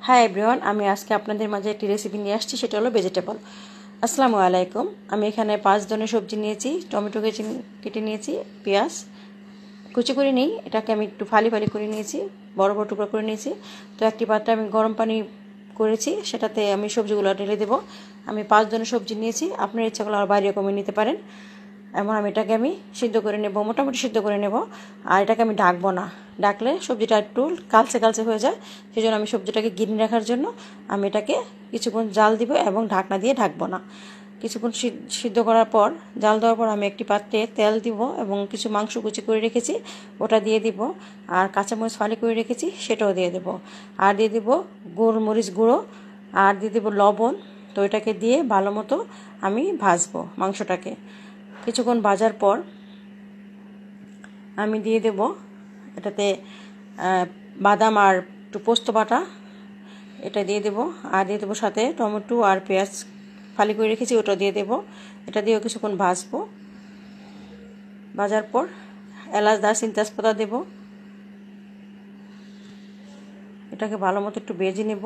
Hi everyone, আমি আজকে আপনাদের মাঝে একটি রেসিপি নিয়ে আসছি, সেটা হলো ভেজিটেবল। আসসালামু আলাইকুম। আমি এখানে 5 ধরনের সবজি নিয়েছি, টমেটো কেটে নিয়েছি, পেঁয়াজ কুচি করে নিই, এটাকে আমি একটু ফালি ফালি করে নিয়েছি, বড় বড় টুকরো করে নিয়েছি। তো একটি পাত্রে আমি গরম পানি করেছি, সেটাতে আমি সবজিগুলো ঢেলে দেবো। আমি 5 ধরনের সবজি নিয়েছি, আপনার ইচ্ছা করলে আর বাইরে কমিয়ে নিতে পারেন। এমন এটাকে আমি সিদ্ধ করে নেব, মোটামুটি সিদ্ধ করে নেব। আর এটাকে আমি ঢাকবো না, ডাকলে সবজিটা একটু কালচে কালচে হয়ে যায়। সেই জন্য আমি সবজিটাকে গিলে রাখার জন্য আমি এটাকে কিছুক্ষণ জাল দিব এবং ঢাকনা দিয়ে ঢাকবো না। কিছুক্ষণ সিদ্ধ করার পর, জাল দেওয়ার পর আমি একটি পাত্রে তেল দিব এবং কিছু মাংস কুচি করে রেখেছি ওটা দিয়ে দিব, আর কাঁচামরিচ ফালি করে রেখেছি সেটাও দিয়ে দেব, আর দিয়ে দেব গোলমরিচ গুঁড়ো, আর দিয়ে দেব লবণ। তো এটাকে দিয়ে ভালো মতো আমি ভাজবো মাংসটাকে। কিছুক্ষণ ভাজার পর আমি দিয়ে দেব এটাতে বাদাম আর একটু পোস্ত বাটা, এটা দিয়ে দেব। আর দিয়ে দেবো সাথে টমেটো আর পেঁয়াজ ফালি করে রেখেছি, ওটা দিয়ে দেব। এটা দিয়েও কিছুক্ষণ ভাজবো। ভাজার পর এলাচ দারচিনি তেজপাতা দেব, এটাকে ভালো মতো একটু ভেজে নেব।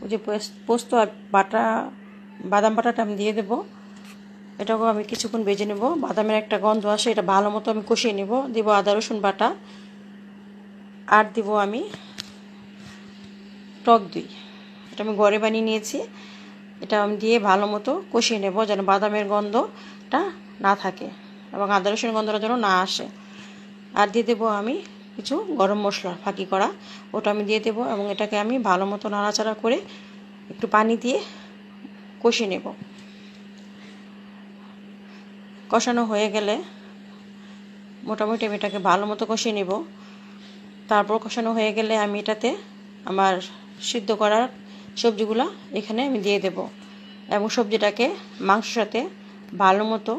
ওই যে পোস্ত আর বাদাম বাটাটা আমি দিয়ে দেবো, এটাকেও আমি কিছুক্ষণ ভেজে নেব। বাদামের একটা গন্ধ আসে, এটা ভালো মতো আমি কষিয়ে নেব। দিব আদা রসুন বাটা, আর দিব আমি টক দই, এটা আমি ঘরে বানিয়ে নিয়েছি। এটা আমি দিয়ে ভালো মতো কষিয়ে নেব, যেন বাদামের গন্ধটা না থাকে এবং আদা রসুন গন্ধটা যেন না আসে। আর দিয়ে দেবো আমি কিছু গরম মশলা ফাঁকি করা, ওটা আমি দিয়ে দেবো এবং এটাকে আমি ভালো মতো নাড়াচাড়া করে একটু পানি দিয়ে কষিয়ে নেব। কষানো হয়ে গেলে মোটামুটি আমি এটাকে ভালো মতো কষিয়ে নেব। তারপর কষানো হয়ে গেলে আমি এটাতে আমার সিদ্ধ করার সবজিগুলো এখানে আমি দিয়ে দেব এবং সবজিটাকে মাংসের সাথে ভালো মতো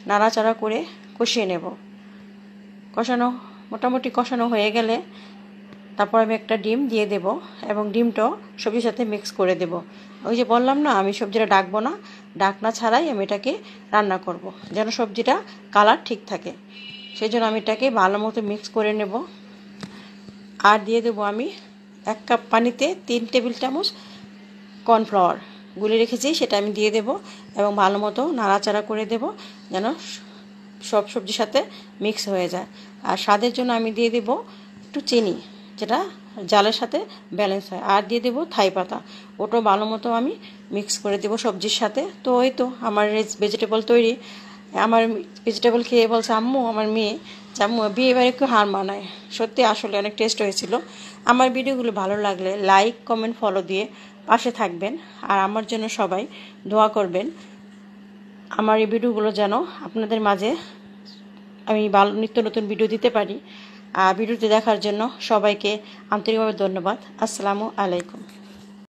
নাড়াচাড়া করে কষিয়ে নেব। মোটামুটি কষানো হয়ে গেলে তারপর আমি একটা ডিম দিয়ে দেব এবং ডিমটাও সবজির সাথে মিক্স করে দেব। ওই যে বললাম না, আমি সবজিটা ডাকবো না, ডাকনা ছাড়াই আমি এটাকে রান্না করব, যেন সবজিটা কালার ঠিক থাকে। সেই জন্য আমি এটাকে ভালো মতো মিক্স করে নেব। আর দিয়ে দেবো আমি 1 কাপ পানিতে 3 টেবিল চামচ কর্নফ্লাওয়ার গুলে রেখেছি, সেটা আমি দিয়ে দেব এবং ভালো মতো নাড়াচাড়া করে দেব, যেন সব সবজির সাথে মিক্স হয়ে যায়। আর স্বাদের জন্য আমি দিয়ে দেব একটু চিনি, যেটা জালের সাথে ব্যালেন্স হয়। আর দিয়ে দেব থাই পাতা, ওটাও ভালো মতো আমি মিক্স করে দেব সবজির সাথে। তো এই তো আমার ভেজিটেবল তৈরি। আমার ভেজিটেবল খেয়ে বলছে আম্মু, আমার মেয়ে, আম্মু বিয়ে বাড়ি একটু হার মানায়। সত্যি আসলে অনেক টেস্ট হয়েছিল। আমার ভিডিওগুলো ভালো লাগলে লাইক কমেন্ট ফলো দিয়ে পাশে থাকবেন, আর আমার জন্য সবাই দোয়া করবেন। আমার এই ভিডিওগুলো যেন আপনাদের মাঝে আমি ভালো নিত্য নতুন ভিডিও দিতে পারি। ভিডিওটি দেখার জন্য সবাইকে আন্তরিকভাবে ধন্যবাদ। আসসালামু আলাইকুম।